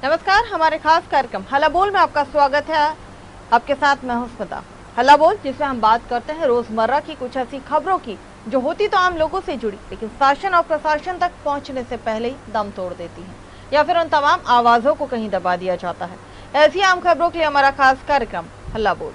नमस्कार, हमारे खास कार्यक्रम हल्ला बोल में आपका स्वागत है। आपके साथ मैं हूं स्मिता। हल्ला बोल जिसमें हम बात करते हैं रोजमर्रा की कुछ ऐसी खबरों की जो होती तो आम लोगों से जुड़ी, लेकिन शासन और प्रशासन तक पहुंचने से पहले ही दम तोड़ देती है या फिर उन तमाम आवाजों को कहीं दबा दिया जाता है। ऐसी आम खबरों के लिए हमारा खास कार्यक्रम हल्ला बोल।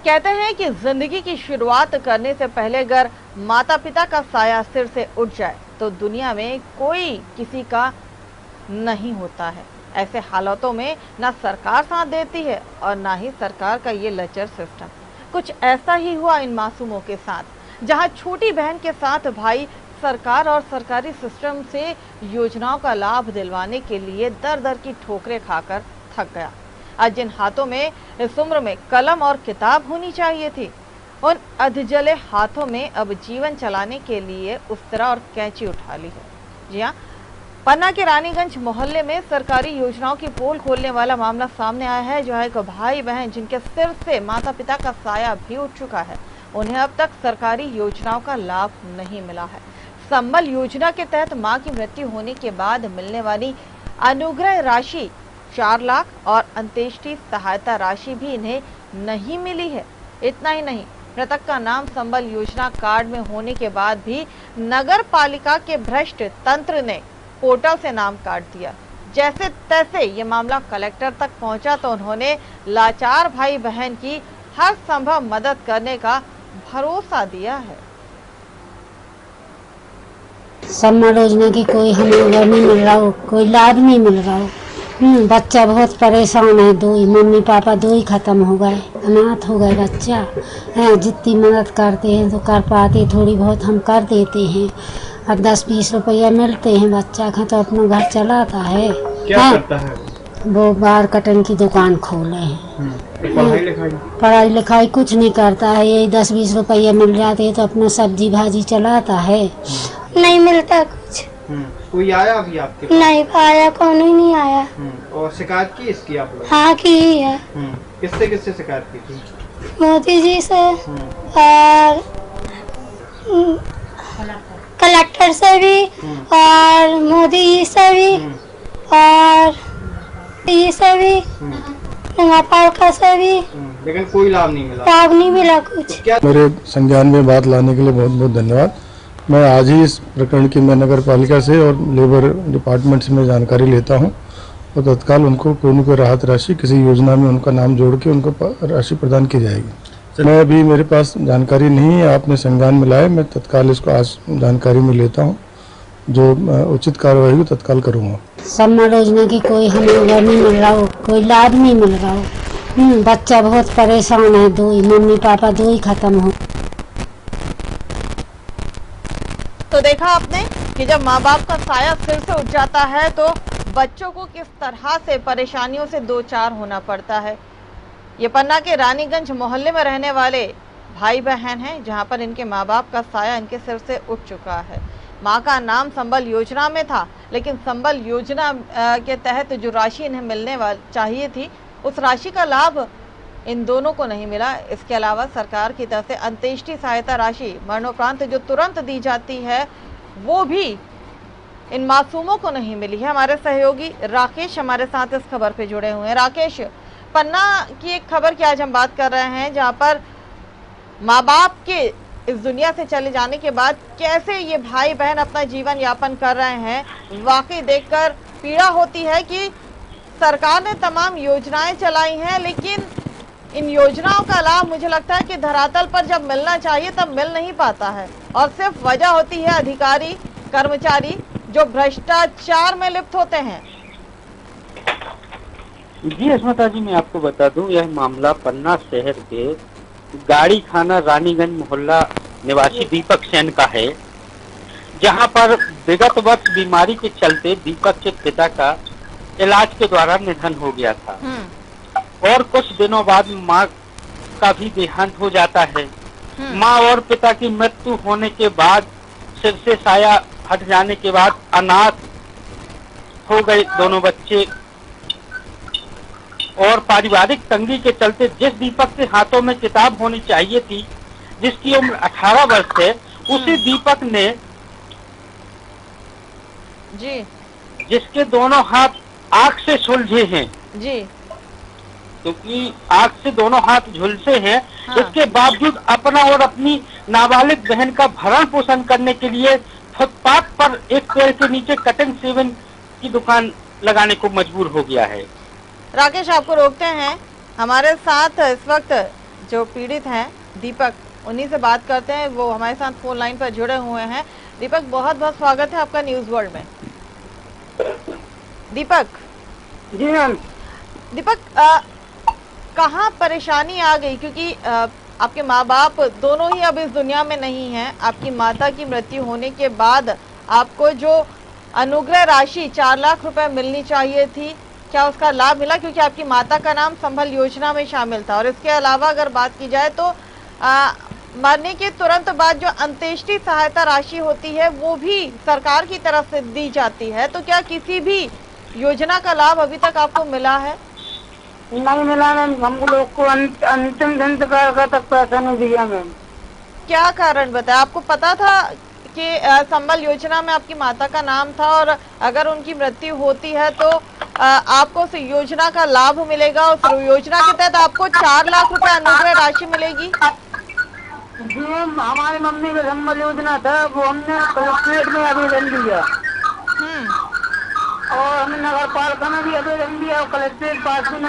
कहते हैं कि जिंदगी की शुरुआत करने से पहले अगर माता पिता का साया सिर से उठ जाए तो दुनिया में कोई किसी का नहीं होता है। ऐसे हालातों में ना सरकार साथ देती है और ना ही सरकार का ये लचर सिस्टम। कुछ ऐसा ही हुआ इन मासूमों के साथ, जहां छोटी बहन के साथ भाई सरकार और सरकारी सिस्टम से योजनाओं का लाभ दिलवाने के लिए दर दर की ठोकरें खाकर थक गया। आज जिन हाथों में इस उम्र में कलम और किताब होनी चाहिए थी, उन अधजले हाथों में अब जीवन चलाने के लिए उस तरह और कैंची उठा ली है। जी हाँ, पन्ना के रानीगंज मोहल्ले में सरकारी योजनाओं की पोल खोलने वाला मामला सामने आया है। जो है एक भाई बहन जिनके सिर से माता पिता का साया भी उठ चुका है, उन्हें अब तक सरकारी योजनाओं का लाभ नहीं मिला है। संबल योजना के तहत मां की मृत्यु होने के बाद मिलने वाली अनुग्रह राशि 4 लाख और अंत्येष्टि सहायता राशि भी इन्हें नहीं मिली है। इतना ही नहीं, मृतक का नाम संबल योजना कार्ड में होने के बाद भी नगर पालिका के भ्रष्ट तंत्र ने पोर्टल से नाम काट दिया। जैसे तैसे ये मामला कलेक्टर तक पहुंचा तो उन्होंने लाचार भाई बहन की हर संभव मदद करने का भरोसा दिया है। संबल योजना की कोई हमें नहीं मिल रहा हो, कोई लाभ नहीं मिल रहा हो। बच्चा बहुत परेशान है, दो ही मम्मी पापा दो ही खत्म हो गए, अनाथ हो गए बच्चा है। जितनी मदद करते हैं तो कर पाते, थोड़ी बहुत हम कर देते हैं और 10-20 रुपया मिलते हैं बच्चा का तो अपना घर चलाता है। क्या करता है? वो बाल कटन की दुकान खोले हैं। पढ़ाई लिखाई कुछ नहीं करता है, यही 10-20 रुपया मिल जाते हैं तो अपना सब्जी भाजी चलाता है। नहीं मिलता कुछ। कोई आया अभी आपके पास? नहीं आया, कौन ही नहीं आया। और शिकायत की इसकी आप लोग? हाँ की ही है। किससे किससे शिकायत की थी? मोदी जी से और कलेक्टर से भी और मोदी जी से भी और ये से भी नगरपालिका से भी, लेकिन कोई लाभ नहीं मिला। लाभ नहीं मिला कुछ। क्या मेरे संज्ञान में बात लाने के लिए बहुत बहुत धन्यवाद। मैं आज ही इस प्रकरण की मैं नगर पालिका से और लेबर डिपार्टमेंट से मैं जानकारी लेता हूं और तत्काल उनको कोई न कोई राहत राशि किसी योजना में उनका नाम जोड़ के उनको राशि प्रदान की जाएगी। मैं अभी मेरे पास जानकारी नहीं है, आपने संज्ञान में लाए, मैं तत्काल इसको आज जानकारी में लेता हूँ, जो उचित कार्रवाई हो तत्काल करूँगा। संबल योजना की कोई हमें नहीं मिल रहा हो, कोई लाभ नहीं मिल रहा हो। बच्चा बहुत परेशान है, दो ही मम्मी पापा दो ही खत्म हो। तो देखा आपने कि जब माँ बाप का साया सिर से उठ जाता है तो बच्चों को किस तरह से परेशानियों से दो चार होना पड़ता है। ये पन्ना के रानीगंज मोहल्ले में रहने वाले भाई बहन हैं, जहां पर इनके माँ बाप का साया इनके सिर से उठ चुका है। माँ का नाम संबल योजना में था, लेकिन संबल योजना के तहत जो राशि इन्हें मिलने चाहिए थी, उस राशि का लाभ इन दोनों को नहीं मिला। इसके अलावा सरकार की तरफ से अंत्येष्टि सहायता राशि मरणोपरांत जो तुरंत दी जाती है, वो भी इन मासूमों को नहीं मिली है। हमारे सहयोगी राकेश हमारे साथ इस खबर पे जुड़े हुए हैं। राकेश, पन्ना की एक खबर की आज हम बात कर रहे हैं, जहां पर माँ बाप के इस दुनिया से चले जाने के बाद कैसे ये भाई बहन अपना जीवन यापन कर रहे हैं। वाकई देखकर पीड़ा होती है कि सरकार ने तमाम योजनाएं चलाई हैं, लेकिन इन योजनाओं का लाभ मुझे लगता है कि धरातल पर जब मिलना चाहिए तब मिल नहीं पाता है, और सिर्फ वजह होती है अधिकारी कर्मचारी जो भ्रष्टाचार में लिप्त होते हैं। जी अस्मिता जी, मैं आपको बता दूं, यह मामला पन्ना शहर के गाड़ी खाना रानीगंज मोहल्ला निवासी दीपक सेन का है, जहां पर विगत वर्ष बीमारी के चलते दीपक के पिता का इलाज के द्वारा निधन हो गया था और कुछ दिनों बाद मां का भी देहांत हो जाता है। मां और पिता की मृत्यु होने के बाद सिर से साया हट जाने के बाद अनाथ हो गए दोनों बच्चे और पारिवारिक तंगी के चलते जिस दीपक के हाथों में किताब होनी चाहिए थी, जिसकी उम्र 18 वर्ष है, उसी दीपक ने, जी जिसके दोनों हाथ आग से सुलझे हैं, जी, क्योंकि आग से दोनों हाथ झुलसे हैं, हाँ। इसके बावजूद अपना और अपनी नाबालिग बहन का भरण पोषण करने के लिए फुटपाथ पर एक पेड़ के नीचे कटिंग सेवन की दुकान लगाने को मजबूर हो गया है। राकेश, आपको रोकते हैं। हमारे साथ इस वक्त जो पीड़ित हैं दीपक, उन्हीं से बात करते हैं। वो हमारे साथ फोन लाइन पर जुड़े हुए हैं। दीपक, बहुत बहुत स्वागत है आपका न्यूज वर्ल्ड में। दीपक जी मैम। दीपक, कहाँ परेशानी आ गई? क्योंकि आपके माँ बाप दोनों ही अब इस दुनिया में नहीं हैं। आपकी माता की मृत्यु होने के बाद आपको जो अनुग्रह राशि 4 लाख रुपए मिलनी चाहिए थी, क्या उसका लाभ मिला? क्योंकि आपकी माता का नाम संबल योजना में शामिल था। और इसके अलावा अगर बात की जाए तो मरने के तुरंत बाद जो अंत्येष्टि सहायता राशि होती है वो भी सरकार की तरफ से दी जाती है। तो क्या किसी भी योजना का लाभ अभी तक आपको मिला है? नहीं मिला मैम, हम लोग को अंतिम संस्कार का तक पैसा नहीं दिया मैम। क्या कारण बताया? आपको पता था कि संबल योजना में आपकी माता का नाम था और अगर उनकी मृत्यु होती है तो आपको उस योजना का लाभ मिलेगा? उस योजना के तहत आपको 4 लाख रुपए अनुग्रह राशि मिलेगी? जी मैम, हमारी मम्मी का संबल योजना था, वो हमने कलेक्ट्रेट में आवेदन दिया और हमने नगर पालिका में भी आवेदन दिया और कलेक्ट्रेट पास में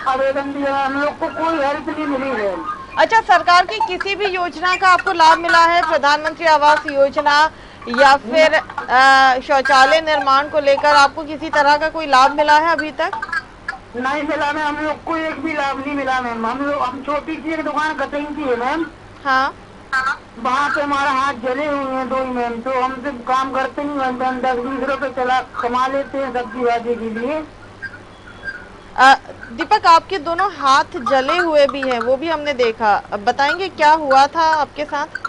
आवेदन दिया। हम लोग को कोई हेल्प नहीं मिली है। अच्छा, सरकार की किसी भी योजना का आपको लाभ मिला है? प्रधानमंत्री आवास योजना या फिर शौचालय निर्माण को लेकर आपको किसी तरह का कोई लाभ मिला है अभी तक? नहीं मिला मैम, हम लोग को एक भी लाभ नहीं मिला मैम। हम छोटी सी एक दुकान कटिंग की है मैम। हाँ, वहाँ पे हमारा हाथ जले हुए हैं 2 ही मैम, तो हमसे काम करते नहीं बनते। हम 10-20 रुपए चला कमा लेते हैं सब्जी भाजी के लिए। दीपक, आपके दोनों हाथ जले हुए भी हैं, वो भी हमने देखा। अब बताएंगे क्या हुआ था आपके साथ?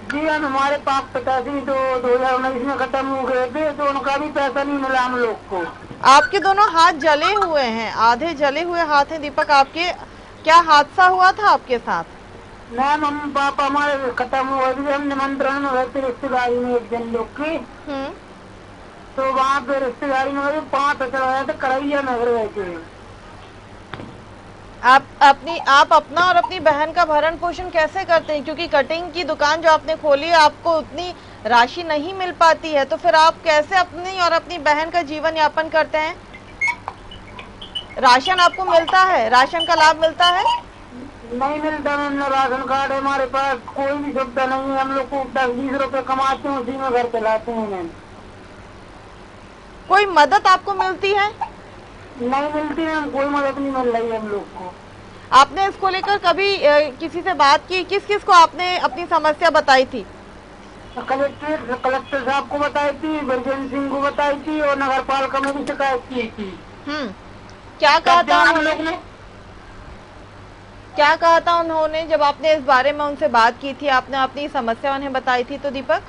जी मैम, हमारे पास पिताजी तो 2019 में खत्म हो गए थे, तो उनका भी पैसा नहीं मिला हम लोग को। आपके दोनों हाथ जले हुए हैं, आधे जले हुए हाथ हैं दीपक आपके। क्या हादसा हुआ था आपके साथ? मैम, हम पापा हमारे खत्म हुए थे, हम निमंत्रण में गए थे रिश्तेदारी में एक जन लोग की। तो वहाँ पे रिश्तेदारी में 5 चढ़ाए थे, करैया नगर गए थे। आप अपना और अपनी बहन का भरण पोषण कैसे करते हैं? क्योंकि कटिंग की दुकान जो आपने खोली है, आपको उतनी राशि नहीं मिल पाती है, तो फिर आप कैसे अपनी और अपनी बहन का जीवन यापन करते हैं? राशन आपको मिलता है? राशन का लाभ मिलता है? नहीं मिलता मैम, न राशन कार्ड है हमारे पास, कोई भी सुविधा नहीं है। हम लोग को 10-20 रुपए कमाते हैं, उसी में घर चलाते हैं मैम। कोई मदद आपको मिलती है? नहीं मिलती मैम, कोई मदद नहीं मिल रही है हम लोग को। आपने इसको लेकर कभी किसी से बात की? किस किस को आपने अपनी समस्या बताई थी? कलेक्टर साहब को बताई थी, बरजेंद्र सिंह को बताई थी और नगर पालिका में भी शिकायत की थी। क्या कहा था हम लोग ने? क्या कहा था उन्होंने जब आपने इस बारे में उनसे बात की थी, आपने अपनी समस्या उन्हें बताई थी? तो दीपक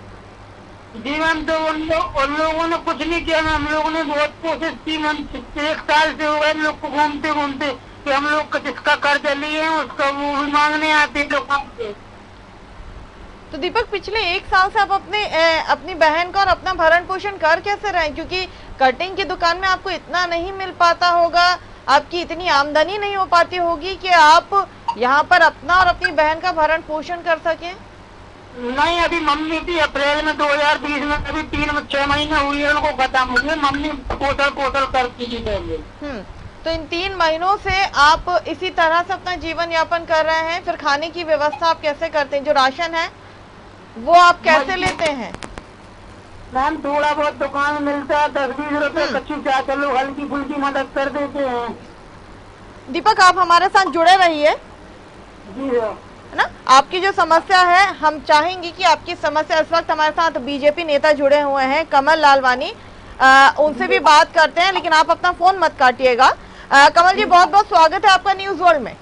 जी मैम, तो उन लोगों ने कुछ नहीं किया। हम लोगों ने बहुत कोशिश की मैम, 1 साल से हो गए हम लोग को घूमते घूमते कि हम लोग का जिसका कर्ज लिए हैं उसका वो भी मांगने आते लोग से। तो दीपक, पिछले 1 साल से आप अपनी बहन का और अपना भरण पोषण कर कैसे रहे? क्योंकि कटिंग की दुकान में आपको इतना नहीं मिल पाता होगा, आपकी इतनी आमदनी नहीं हो पाती होगी कि आप यहाँ पर अपना और अपनी बहन का भरण पोषण कर सकें? नहीं, अभी मम्मी थी अप्रैल में 2020 में, अभी 3-6 महीने हुई है उनको खत्म हुई। मम्मी पोसल करती थी पहले। तो इन 3 महीनों से आप इसी तरह से अपना जीवन यापन कर रहे हैं। फिर खाने की व्यवस्था आप कैसे करते हैं? जो राशन है वो आप कैसे लेते हैं? मैम, थोड़ा बहुत दुकान में मिलता है, 10-20 रुपए कच्ची चाय, चलो हल्की फुल्की मदद कर देते हैं। दीपक, आप हमारे साथ जुड़े रहिए, जी है ना? आपकी जो समस्या है, हम चाहेंगे कि आपकी समस्या, इस वक्त हमारे साथ बीजेपी नेता जुड़े हुए हैं कमल लालवानी, उनसे भी बात करते हैं, लेकिन आप अपना फोन मत काटिएगा। कमल जी, बहुत बहुत स्वागत है आपका न्यूज वर्ल्ड में।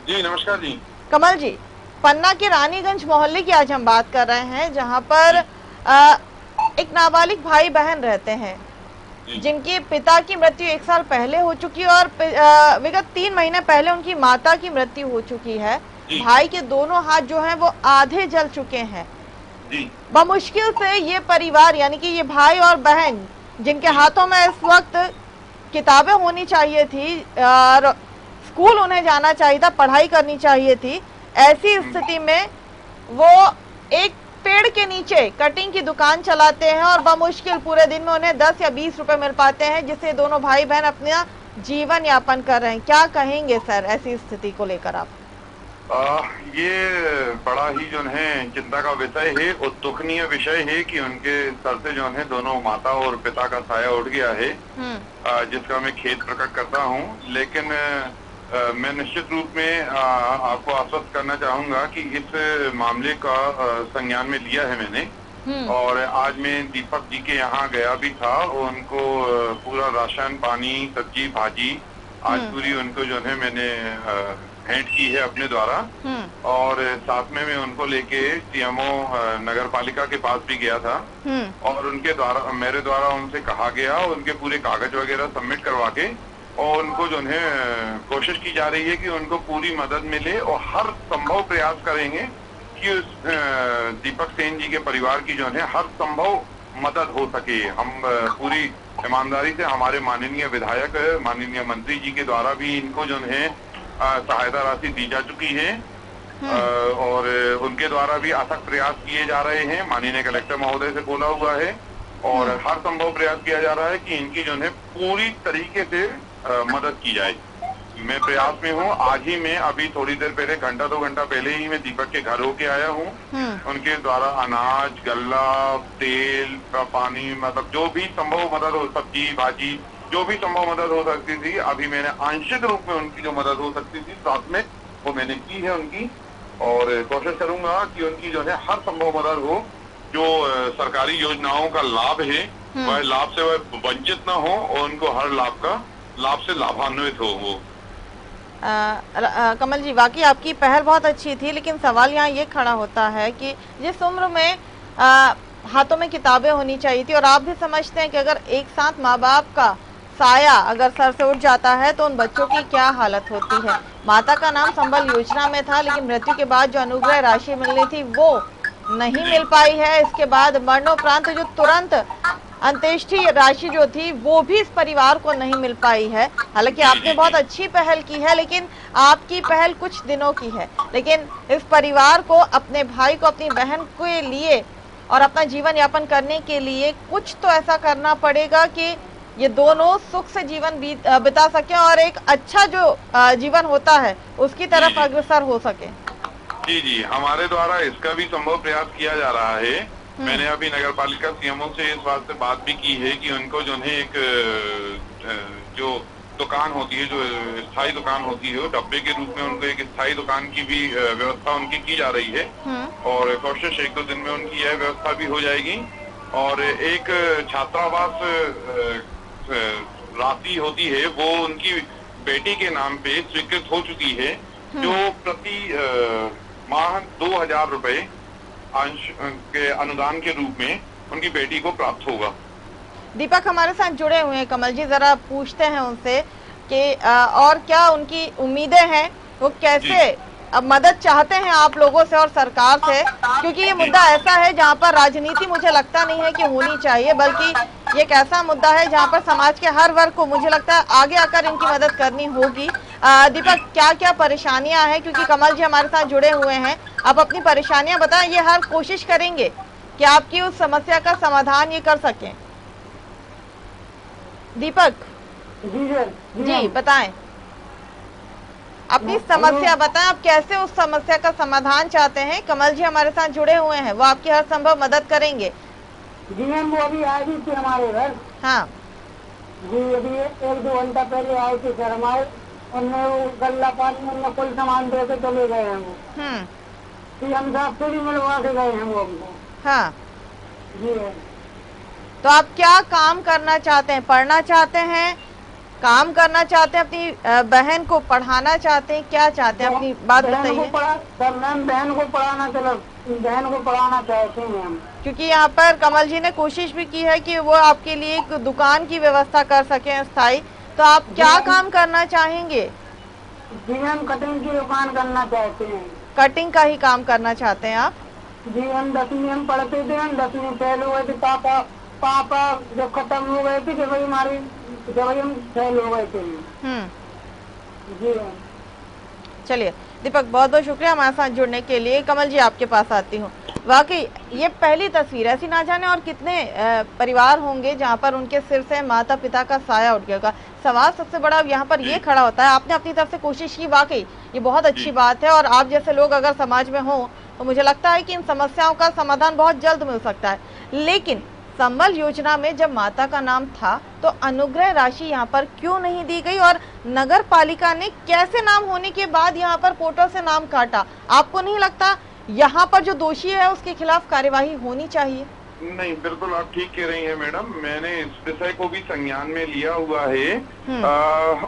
जी नमस्कार जी। कमल जी, पन्ना के रानीगंज मोहल्ले की आज हम बात कर रहे हैं, जहां पर एक नाबालिग भाई बहन रहते हैं। जिनके पिता की मृत्यु 1 साल पहले हो चुकी है और विगत 3 महीने पहले उनकी माता की मृत्यु हो चुकी है। भाई के दोनों हाथ जो हैं वो आधे जल चुके हैं। बमुश्किल से ये परिवार यानी कि ये भाई और बहन जिनके हाथों में इस वक्त किताबें होनी चाहिए थी और स्कूल उन्हें जाना चाहिए था, पढ़ाई करनी चाहिए थी, ऐसी स्थिति में वो एक पेड़ के नीचे कटिंग की दुकान चलाते हैं और बमुश्किल पूरे दिन में उन्हें 10 या 20 रुपए मिल पाते हैं, जिससे दोनों भाई बहन अपना जीवन यापन कर रहे हैं। क्या कहेंगे सर ऐसी स्थिति को लेकर आप? ये बड़ा ही जो है चिंता का विषय है और दुखनीय विषय है कि उनके सर से जो है दोनों माता और पिता का साया उठ गया है, जिसका मैं खेद प्रकट करता हूँ। लेकिन मैं निश्चित रूप में आपको आश्वस्त करना चाहूंगा कि इस मामले का संज्ञान में लिया है मैंने, और आज मैं दीपक जी के यहाँ गया भी था। उनको पूरा राशन पानी सब्जी भाजी आज पूरी उनको जो है मैंने भेंट की है अपने द्वारा, और साथ में मैं उनको लेके सीएमओ नगर पालिका के पास भी गया था और उनके द्वारा मेरे द्वारा उनसे कहा गया उनके पूरे कागज वगैरह सबमिट करवा के, और उनको जो है कोशिश की जा रही है कि उनको पूरी मदद मिले और हर संभव प्रयास करेंगे कि उस दीपक सेन जी के परिवार की जो है हर संभव मदद हो सके। हम पूरी ईमानदारी से हमारे माननीय विधायक माननीय मंत्री जी के द्वारा भी इनको जो है सहायता राशि दी जा चुकी है और उनके द्वारा भी अथक प्रयास किए जा रहे हैं। माननीय कलेक्टर महोदय से बोला हुआ है और हर संभव प्रयास किया जा रहा है कि इनकी जो है पूरी तरीके से मदद की जाए। मैं प्रयास में हूँ। आज ही मैं अभी थोड़ी देर पहले घंटा 2 घंटा पहले ही मैं दीपक के घर होके आया हूँ। उनके द्वारा अनाज गल्ला तेल पानी मतलब जो भी संभव मदद हो, सब्जी भाजी जो भी संभव मदद हो सकती थी, अभी मैंने आंशिक रूप में उनकी जो मदद हो सकती थी साथ में वो मैंने की है उनकी, और कोशिश करूंगा कि उनकी जो है हर संभव मदद हो। जो सरकारी योजनाओं का लाभ है वह लाभ से वह वंचित न हो और उनको हर लाभ से लाभान्वित हो वो। कमल जी, वाकई आपकी पहल बहुत अच्छी थी, लेकिन सवाल यहाँ ये खड़ा होता है कि जिस उम्र में हाथों में किताबें होनी चाहिए थी, और आप भी समझते हैं कि अगर एक साथ माँ बाप का साया अगर सर से उठ जाता है तो उन बच्चों की क्या हालत होती है। माता का नाम संबल योजना में था, लेकिन मृत्यु के बाद जो अनुग्रह राशि मिलनी थी वो नहीं मिल पाई है। इसके बाद मरणोपरांत जो तुरंत अंत्येष्टि राशि जो थी वो भी इस परिवार को नहीं मिल पाई है। हालांकि आपने बहुत अच्छी पहल की है, लेकिन आपकी पहल कुछ दिनों की है, लेकिन इस परिवार को अपने भाई को अपनी बहन के लिए और अपना जीवन यापन करने के लिए कुछ तो ऐसा करना पड़ेगा कि ये दोनों सुख से जीवन बिता सके और एक अच्छा जो जीवन होता है उसकी तरफ अग्रसर हो सके। जी, हमारे द्वारा इसका भी संभव प्रयास किया जा रहा है। मैंने अभी नगर पालिका सीएमओ से इस बात से बात भी की है कि उनको जो है एक जो दुकान होती है, जो स्थायी दुकान होती है, डब्बे के रूप में उनको एक स्थायी दुकान की भी व्यवस्था उनकी की जा रही है, और कोशिश 1-2 दिन में उनकी यह व्यवस्था भी हो जाएगी। और एक छात्रावास राशि होती है वो उनकी बेटी के नाम पे स्वीकृत हो चुकी है, जो प्रति माह 2000 रुपए अंश के अनुदान के रूप में उनकी बेटी को प्राप्त होगा। दीपक हमारे साथ जुड़े हुए हैं। कमल जी, जरा पूछते हैं उनसे कि और क्या उनकी उम्मीदें हैं, वो कैसे अब मदद चाहते हैं आप लोगों से और सरकार से, क्योंकि ये मुद्दा ऐसा है जहाँ पर राजनीति मुझे लगता नहीं है कि होनी चाहिए, बल्कि ये एक ऐसा मुद्दा है जहाँ पर समाज के हर वर्ग को मुझे लगता है आगे आकर इनकी मदद करनी होगी। दीपक, क्या क्या परेशानियां हैं, क्योंकि कमल जी हमारे साथ जुड़े हुए हैं, आप अपनी परेशानियां बताएं। ये हर कोशिश करेंगे कि आपकी उस समस्या का समाधान ये कर सकें। दीपक जी बताएं, अपनी समस्या बताएं, आप कैसे उस समस्या का समाधान चाहते हैं। कमल जी हमारे साथ जुड़े हुए हैं, वो आपकी हर संभव मदद करेंगे। जी मैम, वो अभी आई थी हमारे घर। हाँ जी, अभी 1-2 घंटा पहले आए थे सर हमारे, उनने वो गल्ला पानी उनने कुल सामान दे के चले गए हैं वो। हम साहब से भी मिलवा के गए हैं वो हमको। हाँ जी। तो आप क्या काम करना चाहते हैं? पढ़ना चाहते हैं, काम करना चाहते हैं, अपनी बहन को पढ़ाना चाहते हैं, क्या चाहते हैं? अपनी बात बताइए। मैम बहन को पढ़ाना चाहते हैं हम। क्योंकि यहाँ पर कमल जी ने कोशिश भी की है कि वो आपके लिए एक दुकान की व्यवस्था कर सके स्थायी, तो आप क्या काम करना चाहेंगे? जी हम कटिंग की दुकान करना चाहते हैं। कटिंग का ही काम करना चाहते हैं आप? जी हम 10वीं हम पढ़ते थे, हम 10वीं फेल हुए थे। पापा जब खत्म हो गए थे जब हम फेल हो गए थे। जी चलिए दीपक, बहुत बहुत शुक्रिया हमारे साथ जुड़ने के लिए। कमल जी आपके पास आती हूँ। वाकई ये पहली तस्वीर, ऐसी ना जाने और कितने परिवार होंगे जहाँ पर उनके सिर से माता पिता का साया उठ गया होगा। सवाल सबसे बड़ा यहाँ पर ये खड़ा होता है, आपने अपनी तरफ से कोशिश की, वाकई ये बहुत अच्छी बात है, और आप जैसे लोग अगर समाज में हो तो मुझे लगता है कि इन समस्याओं का समाधान बहुत जल्द मिल सकता है। लेकिन संबल योजना में जब माता का नाम था तो अनुग्रह राशि यहाँ पर क्यों नहीं दी गई, और नगर पालिका ने कैसे नाम होने के बाद यहाँ पर पोर्टल से नाम काटा? आपको नहीं लगता यहाँ पर जो दोषी है उसके खिलाफ कार्यवाही होनी चाहिए? नहीं, बिल्कुल आप ठीक कह रही हैं मैडम। मैंने इस विषय को भी संज्ञान में लिया हुआ है।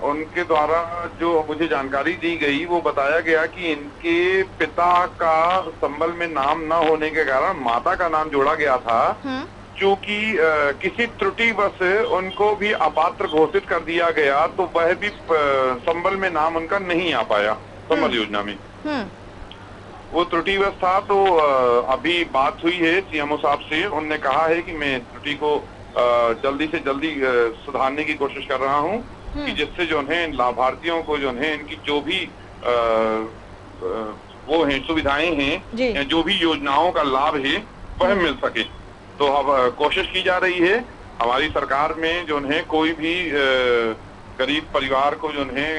उनके द्वारा जो मुझे जानकारी दी गई वो बताया गया कि इनके पिता का संबल में नाम न होने के कारण माता का नाम जोड़ा गया था, क्योंकि किसी त्रुटिवश उनको भी अपात्र घोषित कर दिया गया, तो वह भी संबल में नाम उनका नहीं आ पाया संबल योजना में। वो त्रुटिवश था। तो अभी बात हुई है सीएमओ साहब से, उन्होंने कहा है कि मैं त्रुटि को जल्दी से जल्दी सुधारने की कोशिश कर रहा हूँ, कि जिससे जो है लाभार्थियों को जो है इनकी जो भी वो हैं सुविधाएं हैं, जो भी योजनाओं का लाभ है वह मिल सके। तो अब कोशिश की जा रही है हमारी सरकार में जो है कोई भी गरीब परिवार को जो है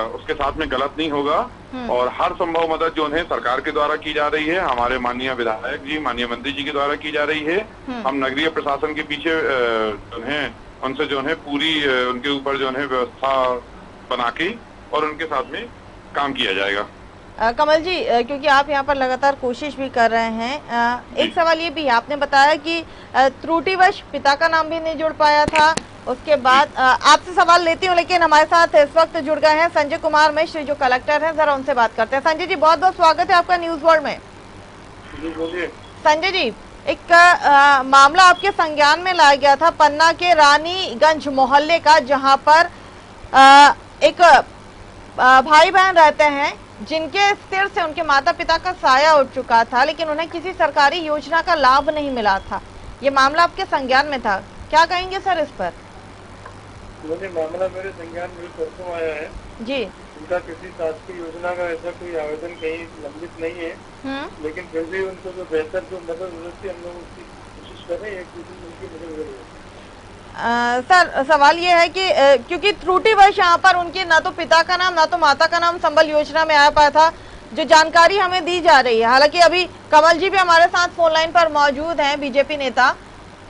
उसके साथ में गलत नहीं होगा, और हर संभव मदद जो है सरकार के द्वारा की जा रही है, हमारे माननीय विधायक जी, माननीय मंत्री जी के द्वारा की जा रही है। हम नगरीय प्रशासन के पीछे जो है उनसे जो है पूरी उनके ऊपर जो है व्यवस्था बना के और उनके साथ में काम किया जाएगा। कमल जी, क्योंकि आप यहाँ पर लगातार कोशिश भी कर रहे हैं, एक सवाल ये भी, आपने बताया कि त्रुटिवश पिता का नाम भी नहीं जुड़ पाया था। उसके बाद आपसे सवाल लेती हूँ, लेकिन हमारे साथ इस वक्त जुड़ गए हैं संजय कुमार मिश्र जो कलेक्टर हैं, जरा उनसे बात करते हैं। संजय जी, बहुत बहुत स्वागत है आपका न्यूज वर्ल्ड में। संजय जी, एक मामला आपके संज्ञान में लाया गया था पन्ना के रानीगंज मोहल्ले का, जहाँ पर एक भाई बहन रहते हैं जिनके सिर से उनके माता पिता का साया उठ चुका था, लेकिन उन्हें किसी सरकारी योजना का लाभ नहीं मिला था। ये मामला आपके संज्ञान में था, क्या कहेंगे सर इस पर? मामला मेरे संज्ञान में परसों आया है जी। उनका किसी शासकीय योजना का ऐसा कोई आवेदन कहीं लंबित नहीं है, लेकिन फिर भी उनको जो बेहतर जो मदद मिलती है हम लोग उसकी कोशिश कर रहे हैं, उनकी मदद जरूर है। सर सवाल ये है कि क्योंकि त्रुटिवश यहाँ पर उनके ना तो पिता का नाम ना तो माता का नाम संबल योजना में आ पाया था, जो जानकारी हमें दी जा रही है। हालांकि अभी कमल जी भी हमारे साथ फोन लाइन पर मौजूद हैं, बीजेपी नेता,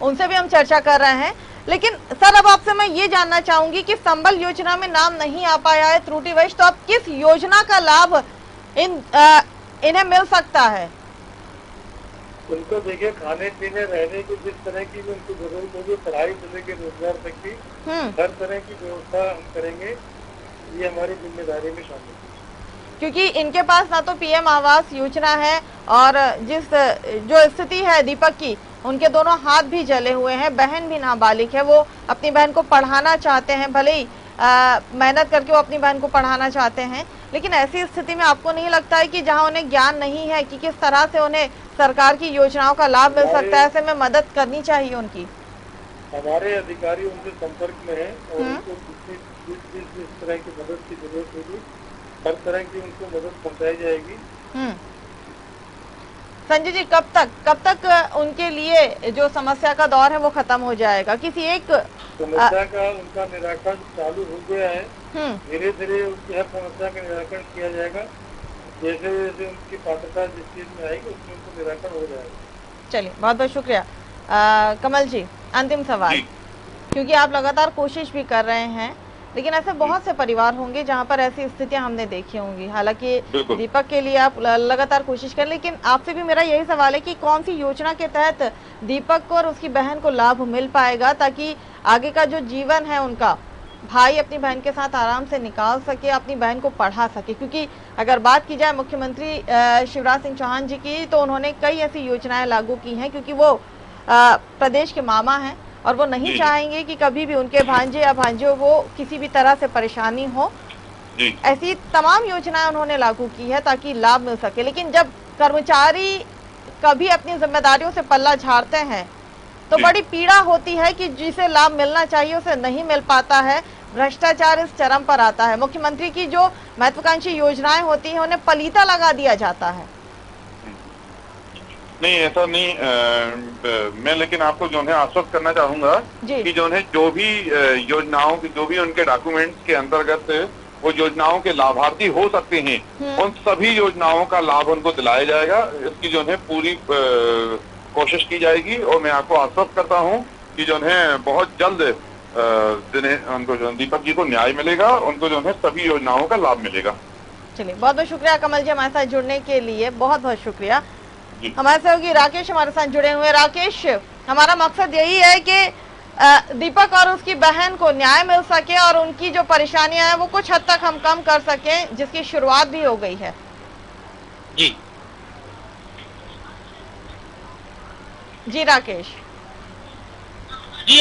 उनसे भी हम चर्चा कर रहे हैं। लेकिन सर अब आपसे मैं ये जानना चाहूंगी कि संबल योजना में नाम नहीं आ पाया है त्रुटिवश, तो अब किस योजना का लाभ इन्हें मिल सकता है? उनको देखिए खाने पीने रहने की जिस तरह की भी उनको जरूरत होगी, पढ़ाई से लेकर रोजगार तक की हर तरह की व्यवस्था हम करेंगे, ये हमारी जिम्मेदारी में शामिल है। क्योंकि इनके पास ना तो पीएम आवास योजना है, और जो स्थिति है दीपक की, उनके दोनों हाथ भी जले हुए हैं, बहन भी नाबालिग है, वो अपनी बहन को पढ़ाना चाहते हैं, भले ही मेहनत करके वो अपनी बहन को पढ़ाना चाहते हैं, लेकिन ऐसी स्थिति में आपको नहीं लगता है कि जहां उन्हें ज्ञान नहीं है कि किस तरह से उन्हें सरकार की योजनाओं का लाभ मिल सकता है, ऐसे में मदद करनी चाहिए उनकी? हमारे अधिकारी उनके संपर्क में हैं और उनको जिस तरह की मदद की जरूरत होगी हर तरह की उनको मदद पहुंचाई जाएगी। संजय जी, कब तक उनके लिए जो समस्या का दौर है वो खत्म हो जाएगा? किसी एक समस्या का उनका निराकरण चालू हो गया है, धीरे धीरे उनकी हर समस्या का निराकरण किया जाएगा, जैसे जैसे उनकी पात्रता जिस चीज में आएगी उसमें उनको निराकरण हो जाएगा। चलिए, बहुत बहुत शुक्रिया। कमल जी, अंतिम सवाल, क्योंकि आप लगातार कोशिश भी कर रहे हैं, लेकिन ऐसे बहुत से परिवार होंगे जहां पर ऐसी स्थितियां हमने देखी होंगी। हालांकि दीपक के लिए आप लगातार कोशिश करें, लेकिन आपसे भी मेरा यही सवाल है कि कौन सी योजना के तहत दीपक को और उसकी बहन को लाभ मिल पाएगा, ताकि आगे का जो जीवन है उनका भाई अपनी बहन के साथ आराम से निकाल सके, अपनी बहन को पढ़ा सके। क्योंकि अगर बात की जाए मुख्यमंत्री शिवराज सिंह चौहान जी की, तो उन्होंने कई ऐसी योजनाएं लागू की हैं, क्योंकि वो प्रदेश के मामा हैं और वो नहीं चाहेंगे कि कभी भी उनके भांजे या भांजियों को किसी भी तरह से परेशानी हो। ऐसी तमाम योजनाएं उन्होंने लागू की है ताकि लाभ मिल सके। लेकिन जब कर्मचारी कभी अपनी जिम्मेदारियों से पल्ला झाड़ते हैं तो बड़ी पीड़ा होती है कि जिसे लाभ मिलना चाहिए उसे नहीं मिल पाता है। भ्रष्टाचार इस चरम पर आता है। मुख्यमंत्री की जो महत्वाकांक्षी योजनाएं होती हैं उन्हें पलीता लगा दिया जाता है। नहीं, ऐसा नहीं। मैं लेकिन आपको जो है आश्वस्त करना चाहूंगा कि जो है जो भी योजनाओं की जो भी उनके डॉक्यूमेंट्स के अंतर्गत वो योजनाओं के लाभार्थी हो सकते हैं, उन सभी योजनाओं का लाभ उनको दिलाया जाएगा। इसकी जो है पूरी कोशिश की जाएगी और मैं आपको आश्वस्त करता हूं कि जो है बहुत जल्द उनको जो दीपक जी को न्याय मिलेगा, उनको जो है सभी योजनाओं का लाभ मिलेगा। चलिए, बहुत बहुत शुक्रिया कमल जी हमारे साथ जुड़ने के लिए, बहुत बहुत शुक्रिया। हमारे सहयोगी राकेश हमारे साथ जुड़े हुए। राकेश, हमारा मकसद यही है कि दीपक और उसकी बहन को न्याय मिल सके और उनकी जो परेशानियां हैं वो कुछ हद तक हम कम कर सकें, जिसकी शुरुआत भी हो गई है। जी जी राकेश। जी,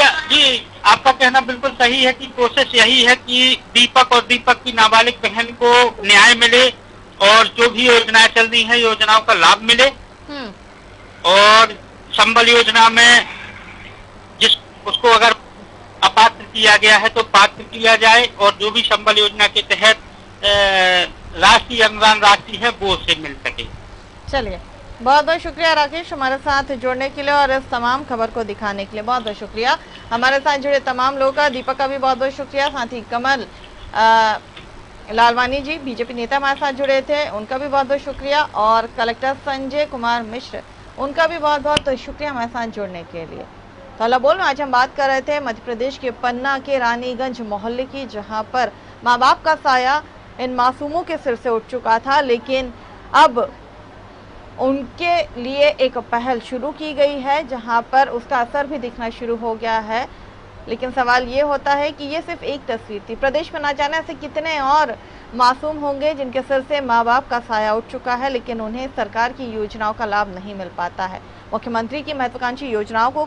आपका कहना बिल्कुल सही है कि कोशिश यही है कि दीपक और दीपक की नाबालिग बहन को न्याय मिले और जो भी योजनाएं चल रही हैं योजनाओं का लाभ मिले। और संबल योजना में उसको अगर अपात्र किया गया है तो पात्र किया जाए और जो भी संबल योजना के तहत राशि अनुदान राशि है वो उसे मिल सके। चलिए, बहुत बहुत शुक्रिया राकेश हमारे साथ जुड़ने के लिए और इस तमाम खबर को दिखाने के लिए। बहुत बहुत शुक्रिया हमारे साथ जुड़े तमाम लोगों का। दीपक का भी बहुत बहुत शुक्रिया। साथ ही कमल लालवानी जी बीजेपी नेता हमारे साथ जुड़े थे, उनका भी बहुत बहुत शुक्रिया। और कलेक्टर संजय कुमार मिश्र, उनका भी बहुत बहुत शुक्रिया हमारे साथ जुड़ने के लिए। तो हल्ला बोल में आज हम बात कर रहे थे मध्य प्रदेश के पन्ना के रानीगंज मोहल्ले की, जहां पर माँ बाप का साया इन मासूमों के सिर से उठ चुका था। लेकिन अब उनके लिए एक पहल शुरू की गई है जहां पर उसका असर भी दिखना शुरू हो गया है। लेकिन सवाल ये होता है कि ये सिर्फ एक तस्वीर थी। प्रदेश में ना जाने ऐसे कितने और मासूम होंगे जिनके सिर से माँ बाप का साया उठ चुका है, लेकिन उन्हें सरकार की योजनाओं का लाभ नहीं मिल पाता है। मुख्यमंत्री की महत्वाकांक्षी योजनाओं को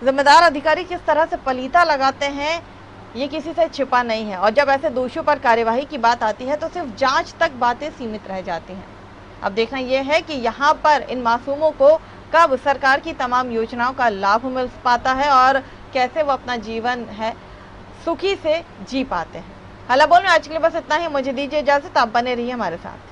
जिम्मेदार अधिकारी किस तरह से पलीता लगाते हैं ये किसी से छिपा नहीं है। और जब ऐसे दोषियों पर कार्यवाही की बात आती है तो सिर्फ जांच तक बातें सीमित रह जाती हैं। अब देखना यह है कि यहाँ पर इन मासूमों को कब सरकार की तमाम योजनाओं का लाभ मिल पाता है और कैसे वो अपना जीवन है सुखी से जी पाते हैं। हल्ला बोल में आज के लिए बस इतना ही। मुझे दीजिए इजाजत, आप बने रहिए हमारे साथ।